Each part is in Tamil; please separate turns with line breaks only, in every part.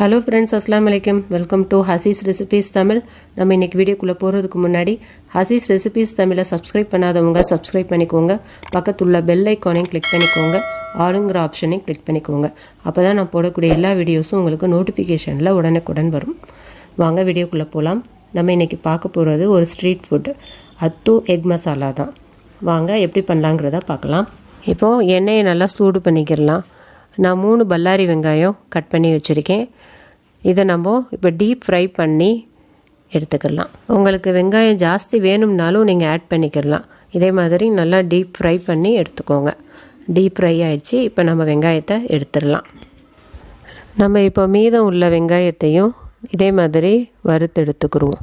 Hello friends, Assalamu alaikum. Welcome to Hasee's Recipes Tamil. நம்ம இன்னைக்கு வீடியோக்குள்ள போறதுக்கு முன்னாடி Hasee's Recipes Tamil சப்ஸ்கிரைப் பண்ணாதவங்க சப்ஸ்கிரைப் பண்ணிக்கோங்க. பக்கத்துல பெல் ஐகானை கிளிக் பண்ணிக்கோங்க. ஆளுங்கற ஆப்ஷனை கிளிக் பண்ணிக்கோங்க. அப்பதான் நான் போடக்கூடிய எல்லா வீடியோஸும் உங்களுக்கு நோட்டிஃபிகேஷன்ல உடனுக்குடன் வரும். வாங்க வீடியோக்குள்ள போலாம். நம்ம இன்னைக்கு பார்க்க போறது ஒரு street food. Atho egg masala தான். வாங்க எப்படி பண்ணலாம்ங்கறத பார்க்கலாம். இப்போ எண்ணெயை நல்லா சூடு பண்ணிக்கலாம். நான் 3 பல்லாரி வெங்காயம் கட் பண்ணி வச்சிருக்கேன். இதை நம்ம இப்போ டீப் ஃப்ரை பண்ணி எடுத்துக்கலாம். உங்களுக்கு வெங்காயம் ஜாஸ்தி வேணும்னாலும் நீங்கள் ஆட் பண்ணிக்கலாம். இதே மாதிரி நல்லா டீப் ஃப்ரை பண்ணி எடுத்துக்கோங்க. டீப் ஃப்ரை ஆயிடுச்சு. இப்போ நம்ம வெங்காயத்தை எடுத்துடலாம். நம்ம இப்போ மீதம் உள்ள வெங்காயத்தையும் இதே மாதிரி வறுத்து எடுத்துக்கிடுவோம்.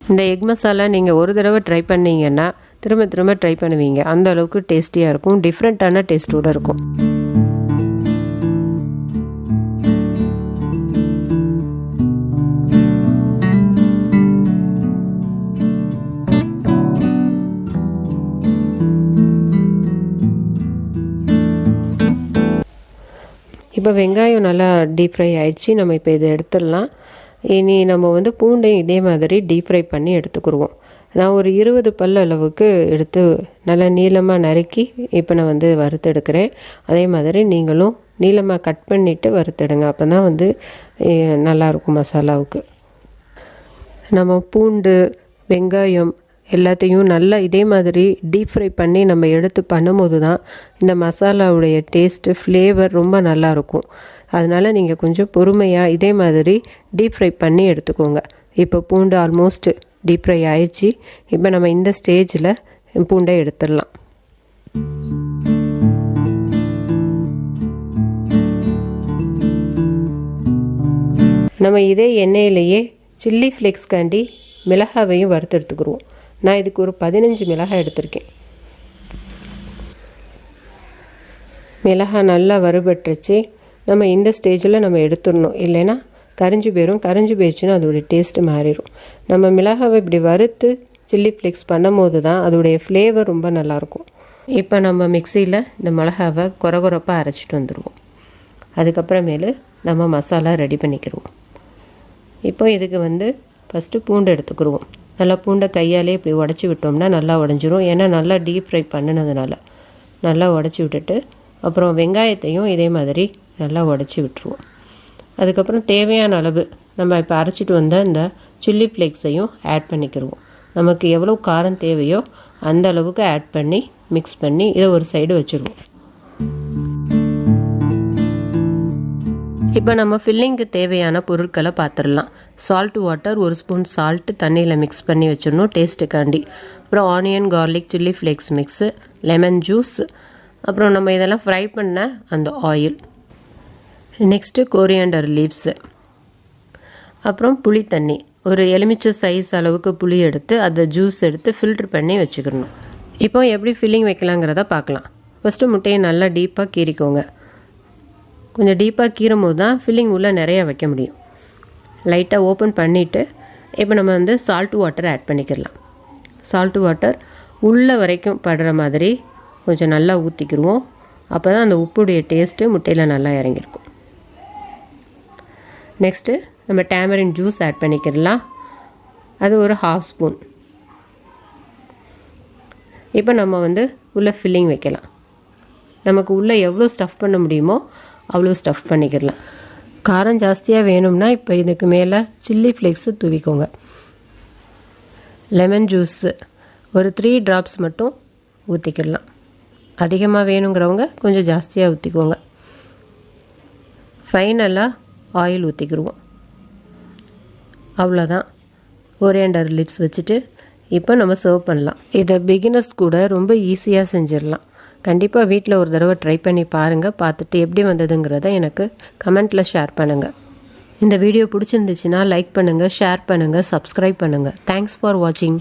இந்த எக் மசாலா நீங்கள் ஒரு தடவை ட்ரை பண்ணிங்கன்னா திரும்ப ட்ரை பண்ணுவீங்க. அந்த அளவுக்கு டேஸ்டியாக இருக்கும். டிஃப்ரெண்ட்டான டேஸ்ட்டோடு இருக்கும். இப்போ வெங்காயம் நல்லா டீப் ஃப்ரை ஆயிடுச்சு. நம்ம இப்போ இதை எடுத்துடலாம். இனி நம்ம பூண்டையும் இதே மாதிரி டீப் ஃப்ரை பண்ணி எடுத்துக்கிடுவோம். நான் ஒரு 20 பல் அளவுக்கு எடுத்து நல்லா நீளமாக நறுக்கி இப்போ நான் வறுத்து எடுக்கிறேன். அதே மாதிரி நீங்களும் நீளமாக கட் பண்ணிவிட்டு வறுத்தெடுங்க. அப்போ தான் நல்லாயிருக்கும் மசாலாவுக்கு. நம்ம பூண்டு வெங்காயம் எல்லாத்தையும் நல்லா இதே மாதிரி டீப் ஃப்ரை பண்ணி நம்ம எடுத்து பண்ணும்போது தான் இந்த மசாலாவுடைய டேஸ்ட்டு ஃப்ளேவர் ரொம்ப நல்லாயிருக்கும். அதனால் நீங்கள் கொஞ்சம் பொறுமையாக இதே மாதிரி டீப் ஃப்ரை பண்ணி எடுத்துக்கோங்க. இப்போ பூண்டு ஆல்மோஸ்ட் டீப் ஃப்ரை ஆயிடுச்சு. இப்போ நம்ம இந்த ஸ்டேஜில் பூண்டை எடுத்துடலாம். நம்ம இதே எண்ணெயிலேயே சில்லி ஃப்ளேக்ஸ்காண்டி மிளகாவையும் வறுத்து எடுத்துக்கிடுவோம். நான் இதுக்கு ஒரு 15 மிளகாய் எடுத்திருக்கேன். மிளகாய் நல்லா வறுபட்டுருச்சு. நம்ம இந்த ஸ்டேஜில் நம்ம எடுத்துடணும். இல்லைன்னா கரிஞ்சு போயிடுச்சுன்னா அதோடைய டேஸ்ட்டு மாறிடும். நம்ம மிளகாவை இப்படி வறுத்து சில்லி ஃப்ளேக்ஸ் பண்ணும்போது தான் அதோடைய ஃப்ளேவர் ரொம்ப நல்லாயிருக்கும். இப்போ நம்ம மிக்சியில் இந்த மிளகாவை கொரகொரப்பாக அரைச்சிட்டு வந்துடுவோம். அதுக்கப்புறமேலு நம்ம மசாலா ரெடி பண்ணிக்கிடுவோம். இப்போ இதுக்கு ஃபஸ்ட்டு பூண்டு எடுத்துக்கிடுவோம். நல்லா பூண்டை கையாலே இப்படி உடச்சி விட்டோம்னா நல்லா உடஞ்சிரும். ஏன்னா நல்லா டீப் ஃப்ரை பண்ணினதுனால நல்லா உடச்சி விட்டுட்டு அப்புறம் வெங்காயத்தையும் இதே மாதிரி நல்லா உடச்சி விட்டுருவோம். அதுக்கப்புறம் தேவையான அளவு நம்ம இப்போ அரைச்சிட்டு வந்த இந்த சில்லி ஃப்ளேக்ஸையும் ஆட் பண்ணிக்கிடுவோம். நமக்கு எவ்வளோ காரம் தேவையோ அந்த அளவுக்கு ஆட் பண்ணி மிக்ஸ் பண்ணி இதை ஒரு சைடு வச்சுருவோம். இப்போ நம்ம ஃபில்லிங்க்கு தேவையான பொருட்களை பார்த்துடலாம். சால்ட் வாட்டர் 1 ஸ்பூன் சால்ட்டு தண்ணியில் மிக்ஸ் பண்ணி வச்சிடணும் டேஸ்ட்டுக்காண்டி. அப்புறம் onion garlic chilli flakes mix, lemon juice, அப்புறம் நம்ம இதெல்லாம் ஃப்ரை பண்ண அந்த ஆயில், நெக்ஸ்ட்டு கோரியாண்டர் லீவ்ஸு, அப்புறம் புளி தண்ணி. ஒரு எலுமிச்சை சைஸ் அளவுக்கு புளி எடுத்து அதை ஜூஸ் எடுத்து ஃபில்ட்ரு பண்ணி வச்சுக்கணும். இப்போ எப்படி ஃபில்லிங் வைக்கலாங்கிறத பார்க்கலாம். ஃபஸ்ட்டு முட்டையை நல்லா டீப்பாக கீறிக்கோங்க. கொஞ்சம் டீப்பாக கீறும் போது தான் ஃபில்லிங் உள்ளே நிறையா வைக்க முடியும். லைட்டாக ஓப்பன் பண்ணிவிட்டு இப்போ நம்ம சால்ட் வாட்டர் ஆட் பண்ணிக்கிடலாம். சால்ட் வாட்டர் உள்ளே வரைக்கும் படுற மாதிரி கொஞ்சம் நல்லா ஊற்றிக்கிடுவோம். அப்போ தான் அந்த உப்புடைய டேஸ்ட்டு முட்டையில் நல்லா இறங்கியிருக்கும். நெக்ஸ்ட்டு நம்ம டேமரின் ஜூஸ் ஆட் பண்ணிக்கிடலாம். அது ஒரு 1/2 ஸ்பூன். இப்போ நம்ம உள்ளே ஃபில்லிங் வைக்கலாம். நமக்கு உள்ளே எவ்வளோ ஸ்டஃப் பண்ண முடியுமோ அவ்வளோ ஸ்டஃப் பண்ணிக்கிடலாம். காரம் ஜாஸ்தியாக வேணும்னா இப்போ இதுக்கு மேலே சில்லி ஃப்ளேக்ஸு தூவிக்கோங்க. லெமன் ஜூஸு ஒரு 3 ட்ராப்ஸ் மட்டும் ஊற்றிக்கிடலாம். அதிகமாக வேணுங்கிறவங்க கொஞ்சம் ஜாஸ்தியாக ஊற்றிக்கோங்க. ஃபைனலாக ஆயில் ஊற்றிக்கிடுவோம். அவ்வளோதான். கோரியாண்டர் லிப்ஸ் வச்சுட்டு இப்போ நம்ம சர்வ் பண்ணலாம். இதை பிகினர்ஸ் கூட ரொம்ப ஈஸியாக செஞ்சிடலாம். கண்டிப்பாக வீட்டில் ஒரு தடவை ட்ரை பண்ணி பாருங்கள். பார்த்துட்டு எப்படி வந்ததுங்கிறத எனக்கு கமெண்ட்டில் ஷேர் பண்ணுங்கள். இந்த வீடியோ பிடிச்சிருந்துச்சுன்னா லைக் பண்ணுங்கள், ஷேர் பண்ணுங்கள், சப்ஸ்கிரைப் பண்ணுங்கள். தேங்க்ஸ் ஃபார் வாட்சிங்.